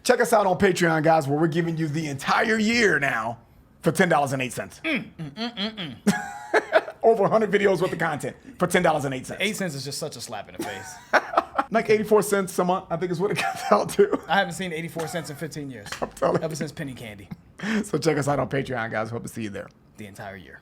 Check us out on Patreon, guys, where we're giving you the entire year now for $10.08. Over 100 videos worth of content for $10.08. 8 cents is just such a slap in the face. Like 84 cents a month, I think is what it comes out to. I haven't seen 84 cents in 15 years. I'm telling you. Ever since penny candy. So check us out on Patreon, guys. Hope to see you there. The entire year.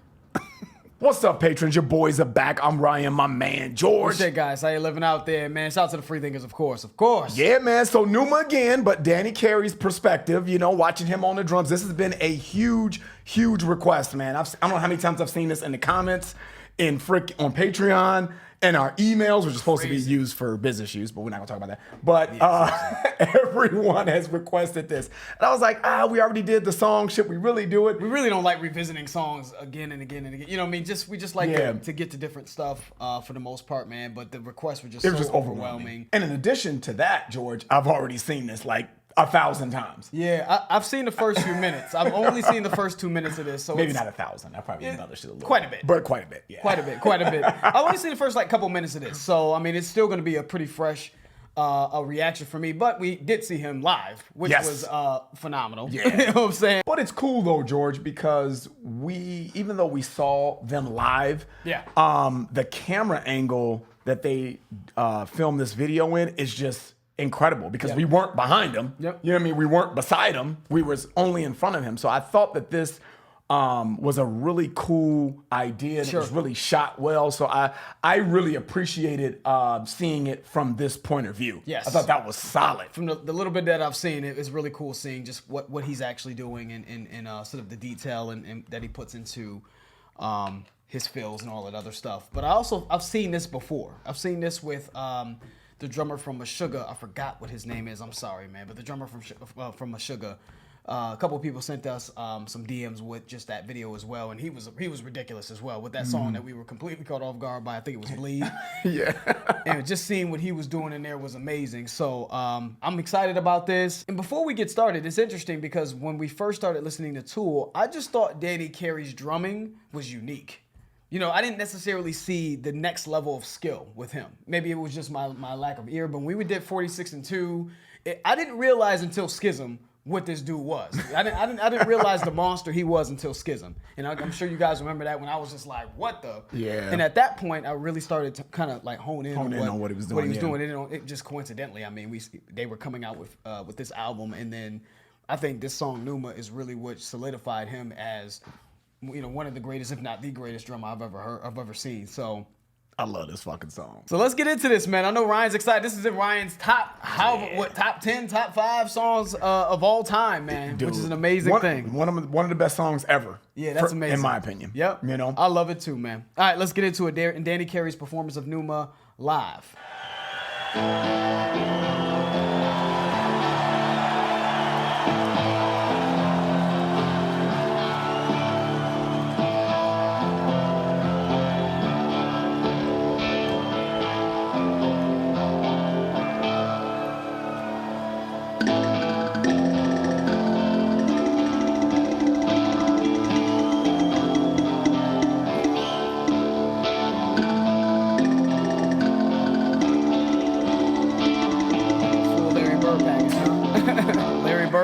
What's up, patrons? Your boys are back. I'm Ryan, my man, George. What's up, guys? How you living out there, man? Shout out to the free thinkers, of course. Of course. Yeah, man. So Pneuma again, but Danny Carey's perspective, you know, watching him on the drums. This has been a huge, huge request, man. I don't know how many times I've seen this in the comments, on Patreon, and our emails, which are supposed to be used for business use, but we're not gonna talk about that. But everyone has requested this. And I was like, we already did the song. Should we really do it? We really don't like revisiting songs again and again and again. You know what I mean? We just like to get to different stuff for the most part, man. But the requests were just overwhelming. And in addition to that, George, I've already seen this like 1,000 times. Yeah, I've seen the first few minutes. I've only seen the first 2 minutes of this. So maybe not 1,000. I probably embellished it a little. Quite a bit. But quite a bit, yeah. Quite a bit. I've only seen the first couple minutes of this. So, I mean, it's still going to be a pretty fresh a reaction for me. But we did see him live, which was phenomenal. Yeah. You know what I'm saying? But it's cool, though, George, because even though we saw them live, the camera angle that they filmed this video in is just incredible because we weren't behind him. Yep. You know what I mean? We weren't beside him. We was only in front of him. So I thought that this was a really cool idea. And it was really shot well. So I really appreciated seeing it from this point of view. Yes. I thought that was solid. From the little bit that I've seen, it's really cool seeing just what he's actually doing and sort of the detail and that he puts into his fills and all that other stuff. But I've seen this before. I've seen this with the drummer from Meshuggah. I forgot what his name is. I'm sorry, man. But the drummer from Meshuggah. A couple of people sent us some DMs with just that video as well, and he was ridiculous as well with that song that we were completely caught off guard by. I think it was Bleed. And just seeing what he was doing in there was amazing. So I'm excited about this. And before we get started, it's interesting because when we first started listening to Tool, I just thought Danny Carey's drumming was unique. You know, I didn't necessarily see the next level of skill with him. Maybe it was just my lack of ear. But when we did 46 and 2, I didn't realize until Schism what this dude was. I didn't realize the monster he was until Schism. And I'm sure you guys remember that when I was just like, what the? Yeah. And at that point, I really started to kind of like hone in on what he was doing. It just coincidentally, I mean, they were coming out with this album, and then I think this song Pneuma is really what solidified him as, you know, one of the greatest, if not the greatest drummer I've ever seen. So I love this fucking song. So let's get into this, man. I know Ryan's excited. This is in Ryan's top 10, top 5 songs of all time, man. Dude, which is an amazing thing. One of the best songs ever. Yeah, that's amazing. In my opinion. Yep. You know? I love it too, man. All right, let's get into it. And Danny Carey's performance of Pneuma live.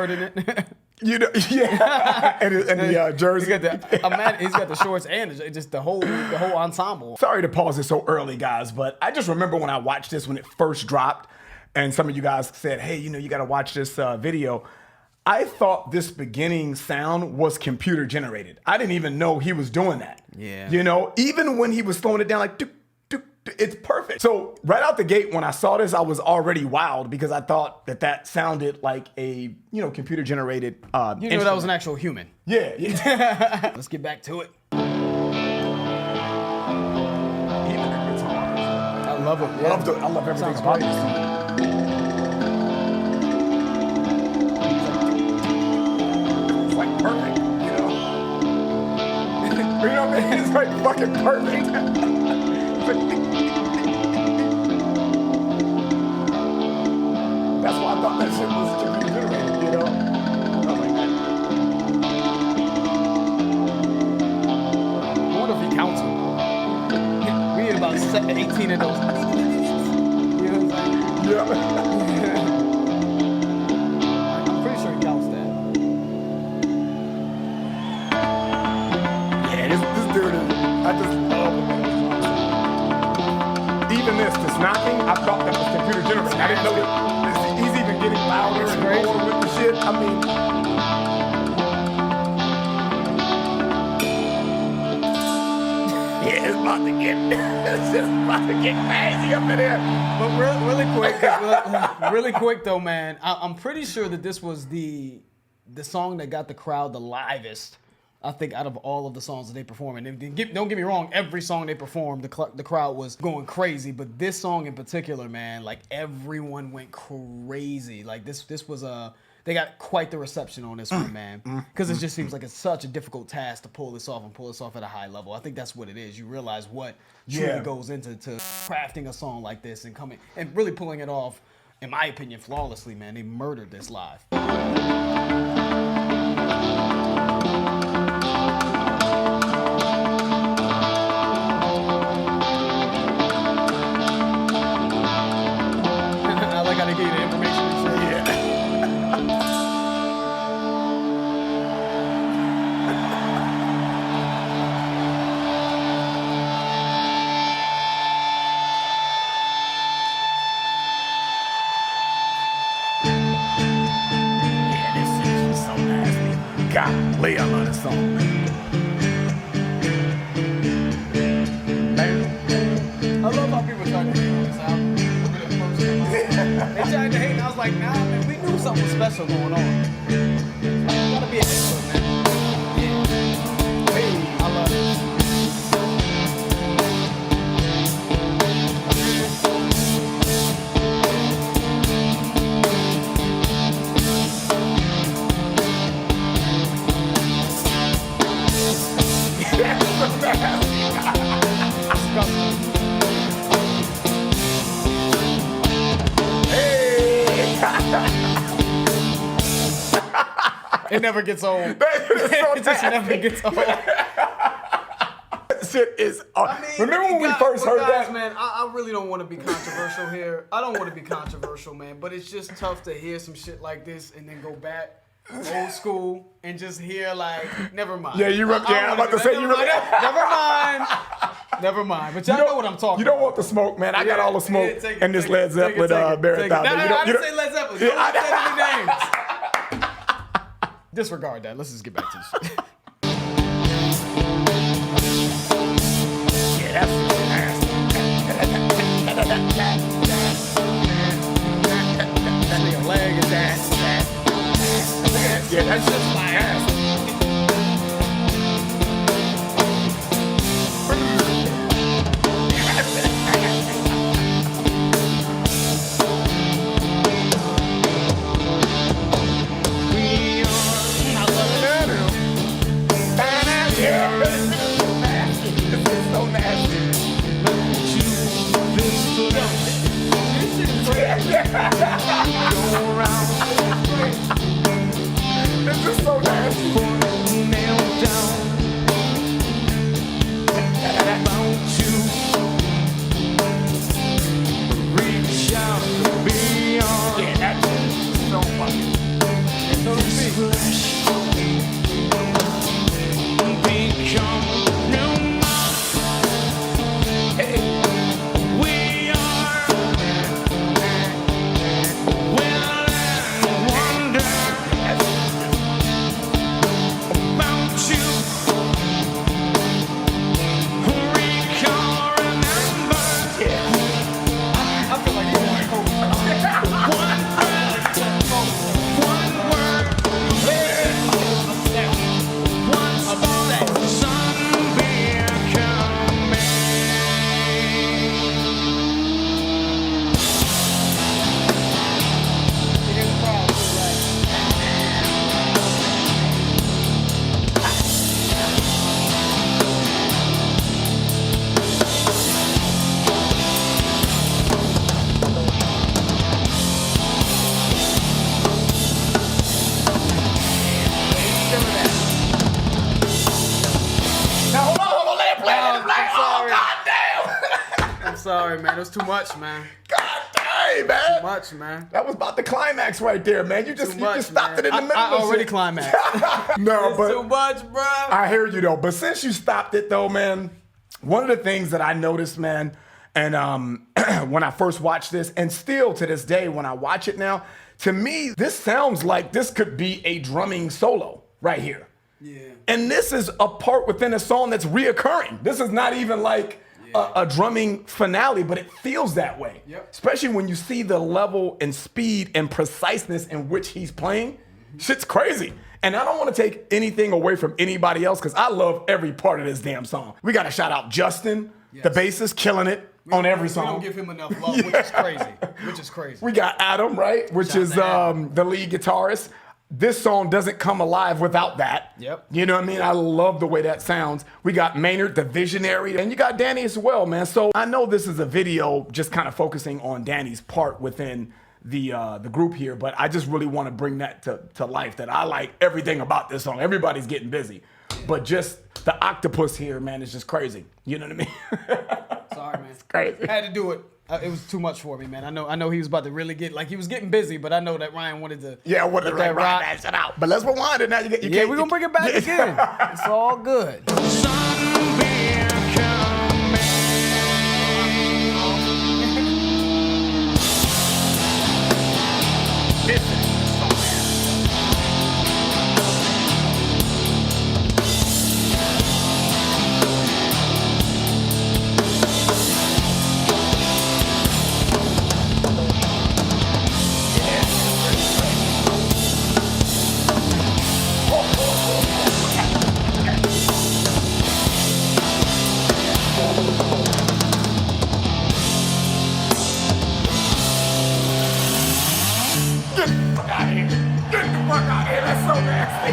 In it. You know, yeah, and the jersey. He's got the shorts and just the whole ensemble. Sorry to pause it so early, guys, but I just remember when I watched this when it first dropped, and some of you guys said, "Hey, you know, you got to watch this video." I thought this beginning sound was computer generated. I didn't even know he was doing that. Yeah, you know, even when he was slowing it down, like. It's perfect. So right out the gate, when I saw this, I was already wowed because I thought that sounded like a, you know, computer generated. You know, that was an actual human. Yeah. Let's get back to it. Even the guitars. I love it. I love everything's great. It's like perfect, you know. You know what I mean? It's like fucking perfect. That's why I thought that shit was computer generated, you know? I was like, I wonder if he counts them. We had about 18 of those. You know what I'm saying? yeah. I'm Listen to this. This knocking, I thought that was computer generated. I didn't know that he's even getting louder and more with the shit. I mean, yeah, it's about to get, it's just about to get crazy up in there. But really quick though, man. I'm pretty sure that this was the song that got the crowd the livest. I think out of all of the songs that they performed, and don't get me wrong, every song they performed, the crowd was going crazy. But this song in particular, man, like everyone went crazy. Like this was they got quite the reception on this one, man. Because it just seems like it's such a difficult task to pull this off and pull this off at a high level. I think that's what it is. You realize what truly goes into crafting a song like this and coming and really pulling it off, in my opinion, flawlessly, man. They murdered this live. Golly, I love this song, man. I love how people tried to hate on this album. They tried to hate, and I was like, nah, man, we knew something was special going on. Gotta be an expert, man. Yeah. Hey, I love it. It never gets old. It just never gets old. Shit is. I mean, remember when we first heard that, man? I really don't want to be controversial here. I don't want to be controversial, man. But it's just tough to hear some shit like this and then go back old school and just hear like, never mind. Yeah, you. I'm about to say you. Never mind. But y'all know what I'm talking. You don't want the smoke, man. I got all the smoke and this Led Zeppelin Barrett. I didn't say Led Zeppelin. You don't say any names. Disregard that. Let's just get back to the shit. Yeah, that's nasty. Nigga leg is ass. Yeah, that's just my ass. This is so nasty. Yeah, that's so fucking. So become Pneuma. Hey. We are will and wonder about you. Recall, remember. Yeah. I feel like you're going home. One breath, one word, one spot, sun becoming. Here's the crowd, so like, Now hold on, let it play. Let it play. I'm Oh, sorry. goddamn. I'm sorry, man. It was too much, man. God dang, man. Too much, man. That was about the climax right there, man. You just stopped it in the middle I of already shit. climaxed. No, It's but too much, bro. I hear you though. But since you stopped it though, man, one of the things that I noticed, man, And when I first watched this, and still to this day, when I watch it now, to me, this sounds like this could be a drumming solo right here. Yeah. And this is a part within a song that's reoccurring. This is not even like a drumming finale, but it feels that way. Yep. Especially when you see the level and speed and preciseness in which he's playing. Shit's crazy. And I don't want to take anything away from anybody else because I love every part of this damn song. We got to shout out Justin, the bassist, killing it on every song. We don't give him enough love, which is crazy. Which is crazy. We got Adam, right? Which Shout is to Adam. the lead guitarist. This song doesn't come alive without that. Yep. You know what I mean? I love the way that sounds. We got Maynard, the visionary, and you got Danny as well, man. So I know this is a video just kind of focusing on Danny's part within the group here, but I just really want to bring that to life, that I like everything about this song. Everybody's getting busy. But just the octopus here, man, is just crazy. You know what I mean? Sorry, man. It's crazy. I had to do it. It was too much for me, man. I know he was about to really get, like, he was getting busy, but I know that Ryan wanted to. Yeah, I wanted to let like ride that shit out. But let's rewind it now. You Yeah, we're gonna bring it back again. It's all good. Sunbeam coming. Get the fuck out of here. Get the fuck out of here. That's so nasty.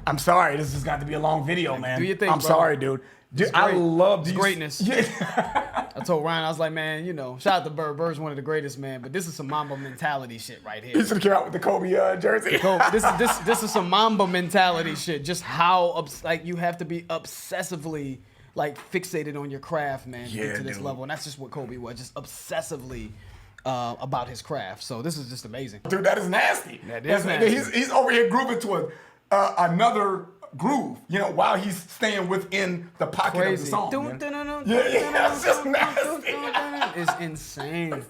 I'm sorry. This has got to be a long video, man. Do your thing, I'm brother. sorry, dude. Dude, I love these. Greatness. Yeah. I told Ryan, I was like, man, you know, shout out to Bird. Bird's one of the greatest, man. But this is some Mamba mentality shit right here. He should have came out with the Kobe jersey. This is some Mamba mentality shit. Just how like you have to be obsessively like fixated on your craft, man, to Yeah, get to this dude. level. And that's just what Kobe was, just obsessively about his craft. So this is just amazing. Dude, that is nasty. That is nasty. He's over here grooving to another groove, you know, while he's staying within the pocket of the song. man. Yeah, it's just nasty. It's insane.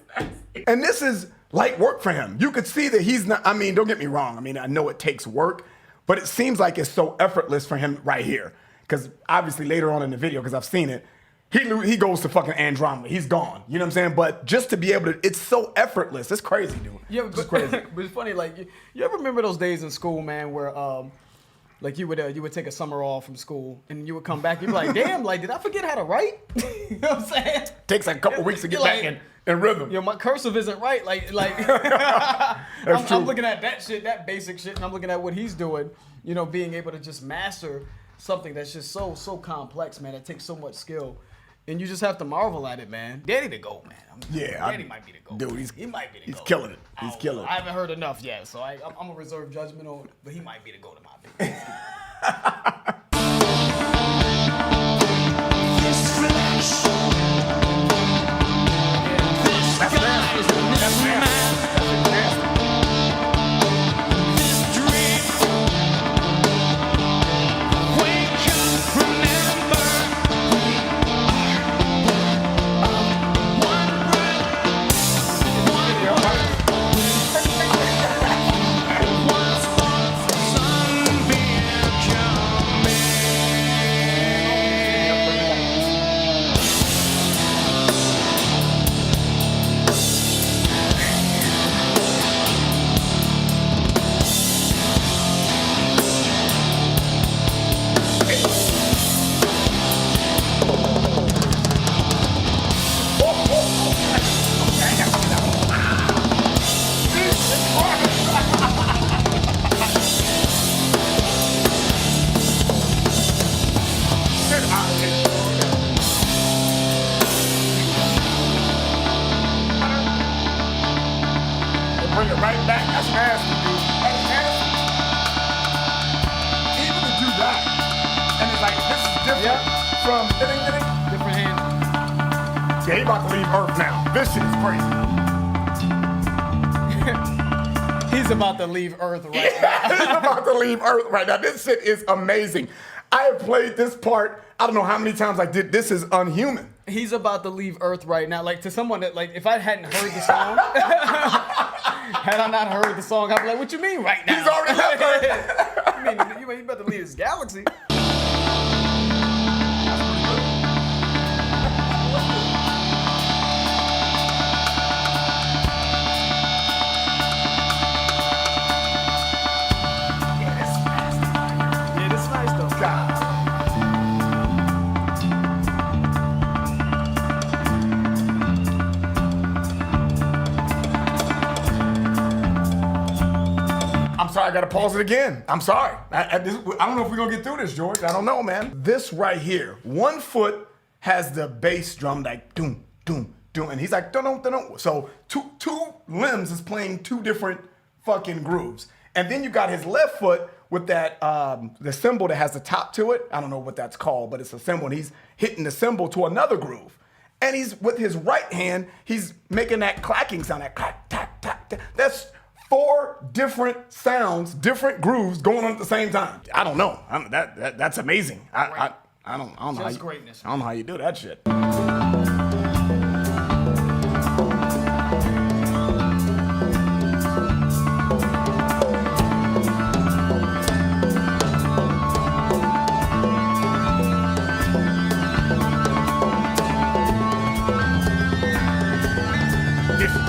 And this is light work for him. You could see that he's not, I mean, don't get me wrong. I mean, I know it takes work, but it seems like it's so effortless for him right here. Because obviously later on in the video, because I've seen it, he goes to fucking Andromeda. He's gone. You know what I'm saying? But just to be able to, it's so effortless. It's crazy, dude. Yeah, It's but, crazy. but it's funny. Like you ever remember those days in school, man, where like you would take a summer off from school and you would come back. You'd be like, damn, like did I forget how to write? You know what I'm saying? Takes like a couple weeks to get You're back like, in rhythm. You know, my cursive isn't right. Like That's I'm true. looking at that shit, that basic shit, and I'm looking at what he's doing. You know, being able to just master something that's just so complex, man. It takes so much skill. And you just have to marvel at it, man. Danny the GOAT, man. Danny might be the GOAT. Dude, he might be the GOAT. killing it. He's killing it. I haven't heard enough yet, so I'm gonna reserve judgment on it, but he might be the GOAT in my opinion. Yep. From Different hand. yeah, he about to leave Earth now. This shit is crazy. He's about to leave Earth right now. He's about to leave Earth right now. This shit is amazing. I have played this part, I don't know how many times I did. This is unhuman. He's about to leave Earth right now. Like, to someone that, like, if I hadn't heard the song, had I not heard the song, I'd be like, what you mean right now? He's already left Earth. I mean, you ain't about to leave this galaxy. Yeah, this is nice, though. God. I'm sorry, I gotta pause it again. I'm sorry. I don't know if we're gonna get through this, George. I don't know, man. This right here, one foot has the bass drum like doom, doom, doom, and he's like dun dun dun. So two limbs is playing two different fucking grooves, and then you got his left foot with that the cymbal that has the top to it. I don't know what that's called, but it's a cymbal, and he's hitting the cymbal to another groove. And he's with his right hand, he's making that clacking sound, that clack, tack, tack, tack. That's 4 different sounds, different grooves going on at the same time. I don't know. That's amazing. I don't know. Just How you, greatness. I don't know how you do that shit. This is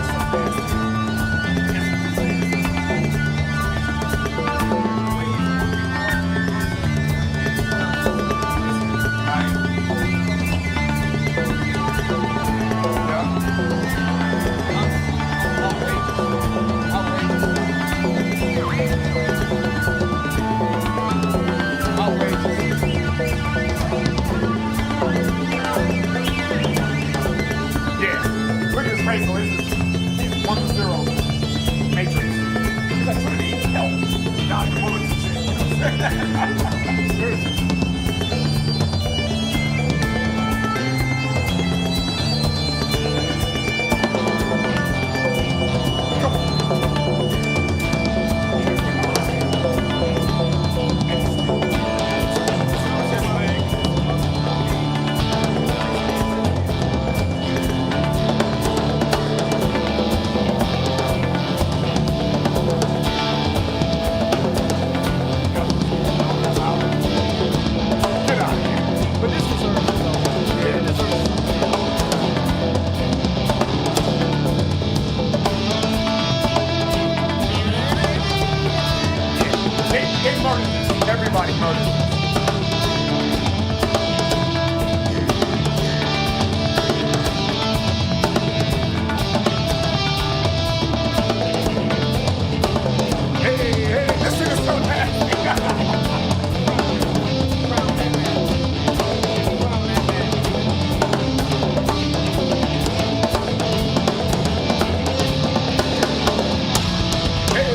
yeah. Look at his face. So it's 1-0 Matrix. He's like, what the hell? Dodge bullets and shit. Seriously. Get out of here. But this deserves it, though. Yeah, it deserves it. They murdered this. Everybody murdered this. Hey, this shit is so nasty. Crown that man. Crown that man. Hey.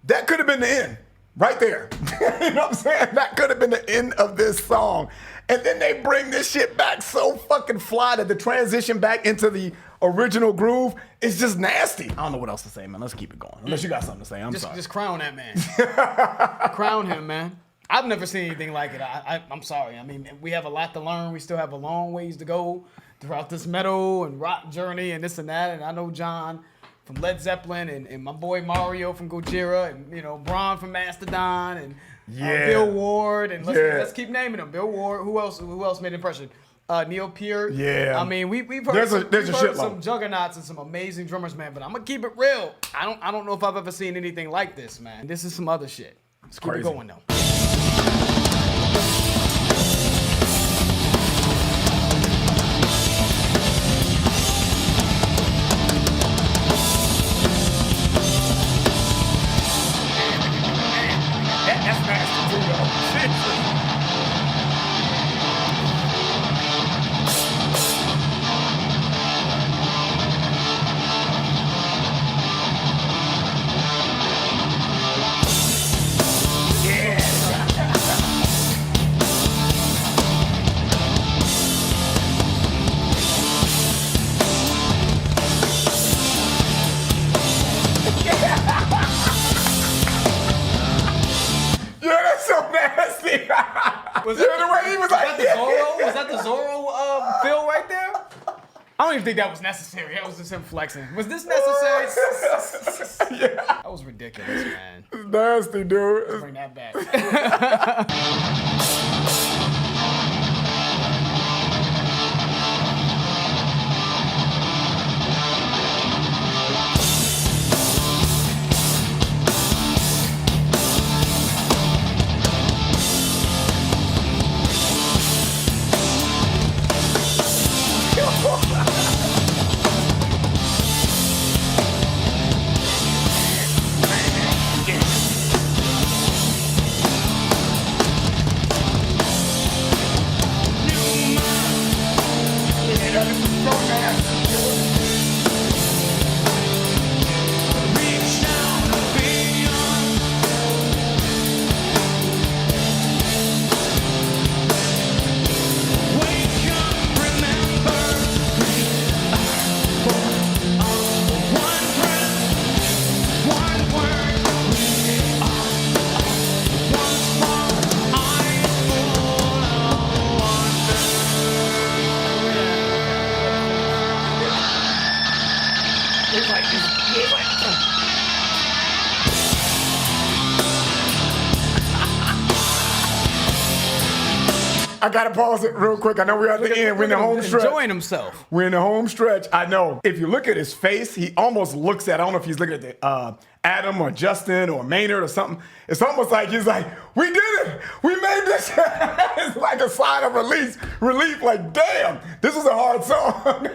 That could have been the end, right there. You know what I'm saying? That could have been the end of this song. And then they bring this shit back so fucking fly that the transition back into the original groove is just nasty. I don't know what else to say, man. Let's keep it going. Unless you got something to say, I'm sorry. Just crown that man. Crown him, man. I've never seen anything like it. I'm sorry. I mean, we have a lot to learn. We still have a long ways to go throughout this metal and rock journey and this and that. And I know John from Led Zeppelin and my boy Mario from Gojira and, you know, Braun from Mastodon and Bill Ward. And let's keep naming them. Bill Ward. Who else made an impression? Neil Peart. Yeah. I mean, we've heard, There's a shitload. some juggernauts and some amazing drummers, man. But I'm gonna keep it real. I don't know if I've ever seen anything like this, man. This is some other shit. Let's keep it Crazy. going though. That's nasty too, though. Jesus. Yeah, that's so nasty. Was Yeah, the way he was like, that the Zorro? Was that the Zorro feel right there? I don't even think that was necessary. That was just him flexing. Was this necessary? Yeah, That was ridiculous, man. it's nasty, dude. Bring that back. I gotta pause it real quick. I know we're at the end. We're in the home stretch. Enjoying himself. We're in the home stretch. I know. If you look at his face, he almost looks at, I don't know if he's looking at the, Adam or Justin or Maynard or something. It's almost like he's like, we did it. We made this. It's like a sign of relief. Like, damn, this is a hard song.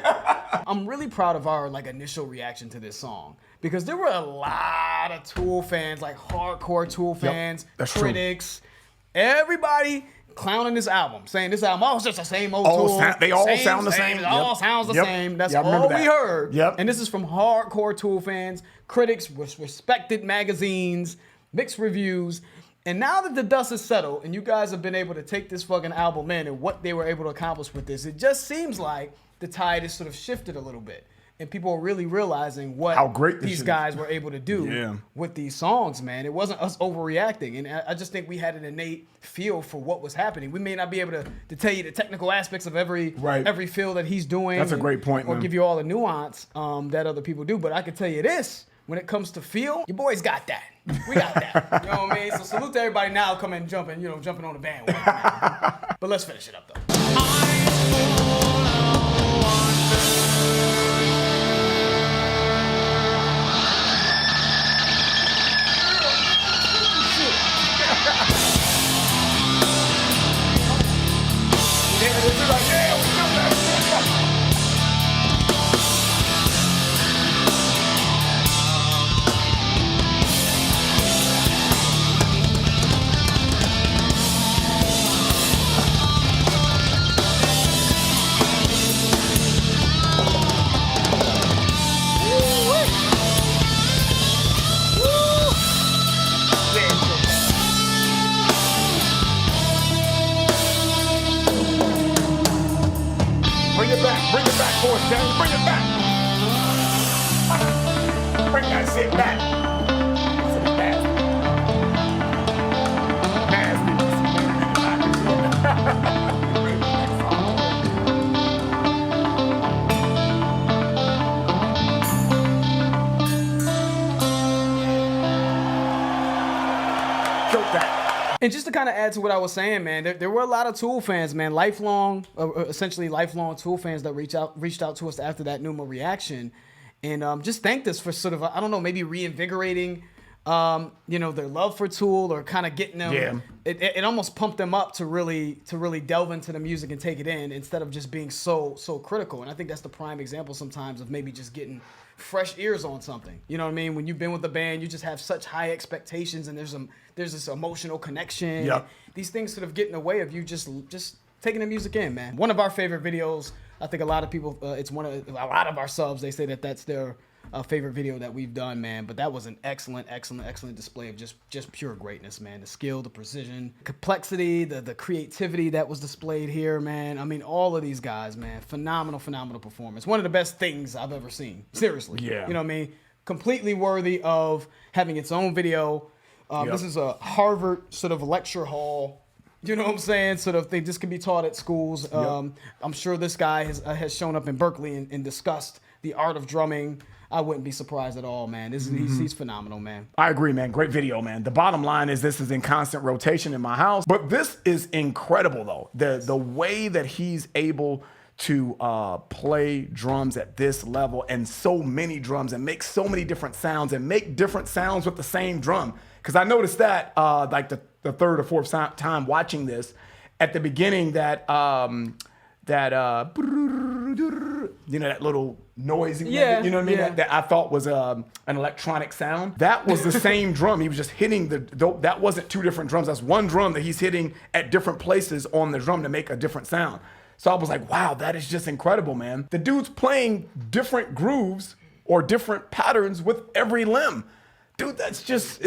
I'm really proud of our initial reaction to this song because there were a lot of Tool fans, like hardcore Tool fans, that's true. critics, everybody clowning this album, saying this album, oh, it's just the same old Tool. They all sound the same. It all sounds the Yep. same. That's Yeah, I remember all that. we heard. Yep. And this is from hardcore Tool fans, critics, respected magazines, mixed reviews. And now that the dust has settled and you guys have been able to take this fucking album in and what they were able to accomplish with this, it just seems like the tide has sort of shifted a little bit. And people are really realizing what How great this these shit is. guys were able to do Yeah. with these songs, man. It wasn't us overreacting. And I just think we had an innate feel for what was happening. We may not be able to tell you the technical aspects of every feel that he's doing. That's a great point, Or man. give you all the nuance that other people do. But I can tell you this. When it comes to feel, your boys got that. We got that. You know what I mean? So salute to everybody now coming jumping on the bandwagon. But let's finish it up, though. Bring it back for us, James. Bring it back. Bring that shit back. It's nasty. Choke that. And just to kind of add to what I was saying, man, there were a lot of Tool fans, man, essentially lifelong Tool fans that reached out to us after that Pneuma reaction, and just thanked us for sort of, I don't know, maybe reinvigorating, their love for Tool or kind of getting them. Yeah. It almost pumped them up to really delve into the music and take it in instead of just being so critical. And I think that's the prime example sometimes of maybe just getting fresh ears on something. You know what I mean? When you've been with the band, you just have such high expectations, and there's there's this emotional connection. Yep. These things sort of get in the way of you just taking the music in, man. One of our favorite videos, I think a lot of people, it's one of a lot of our subs, they say that that's their favorite video that we've done, man. But that was an excellent display of just pure greatness, man. The skill, the precision, complexity, the creativity that was displayed here, man. I mean, all of these guys, man, phenomenal performance. One of the best things I've ever seen. Seriously. Yeah. You know what I mean? Completely worthy of having its own video. This is a Harvard sort of lecture hall. You know what I'm saying? Sort of thing. This can be taught at schools. I'm sure this guy has shown up in Berkeley and discussed the art of drumming. I wouldn't be surprised at all, man. He's phenomenal, man. I agree, man. Great video, man. The bottom line is this is in constant rotation in my house. But this is incredible, though. The way that he's able to play drums at this level and so many drums and make so many different sounds and make different sounds with the same drum. Because I noticed that like the third or fourth time watching this, at the beginning that you know, that little noise, you know what I mean? Yeah. That I thought was an electronic sound. That was the same drum. He was just hitting that wasn't two different drums. That's one drum that he's hitting at different places on the drum to make a different sound. So I was like, wow, that is just incredible, man. The dude's playing different grooves or different patterns with every limb. Dude, that's just,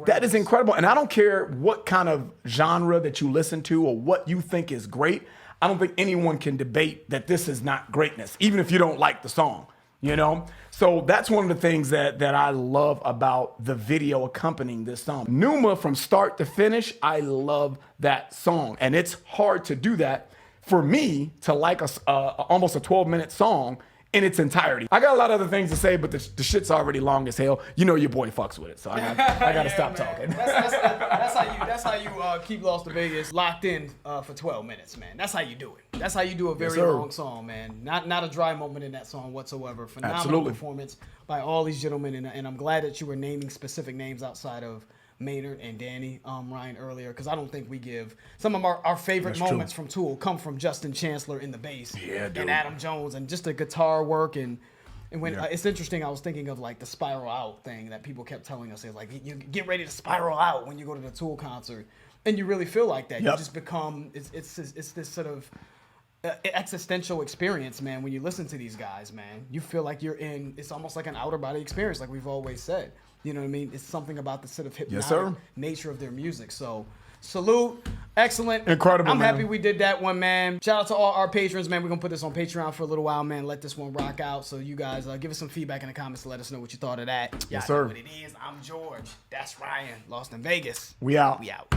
that is incredible. And I don't care what kind of genre that you listen to or what you think is great. I don't think anyone can debate that this is not greatness, even if you don't like the song, you know? So that's one of the things that I love about the video accompanying this song. Pneuma, from start to finish, I love that song. And it's hard to do that for me to like almost a 12-minute song in its entirety. I got a lot of other things to say, but the shit's already long as hell. You know your boy fucks with it, so I gotta stop talking. That's how you keep Lost to Vegas locked in for 12 minutes, man. That's how you do it. That's how you do a very long song, man. Not a dry moment in that song whatsoever. Phenomenal performance by all these gentlemen, and I'm glad that you were naming specific names outside of Maynard and Danny, Ryan, earlier, because I don't think we give some of our favorite moments from Tool come from Justin Chancellor in the bass and Adam Jones and just the guitar work and when it's interesting. I was thinking of like the spiral out thing that people kept telling us. It's like you get ready to spiral out when you go to the Tool concert, and you really feel like that. You just become it's this sort of existential experience, man. When you listen to these guys, man, you feel like you're in. It's almost like an outer body experience, like we've always said. You know what I mean? It's something about the sort of hypnotic nature of their music. So, salute. Excellent. Incredible, I'm man. happy we did that one, man. Shout out to all our patrons, man. We're going to put this on Patreon for a little while, man. Let this one rock out. So, you guys give us some feedback in the comments to let us know what you thought of that. Yes, sir. Know what it is. I'm George. That's Ryan. Lost in Vegas. We out. We out.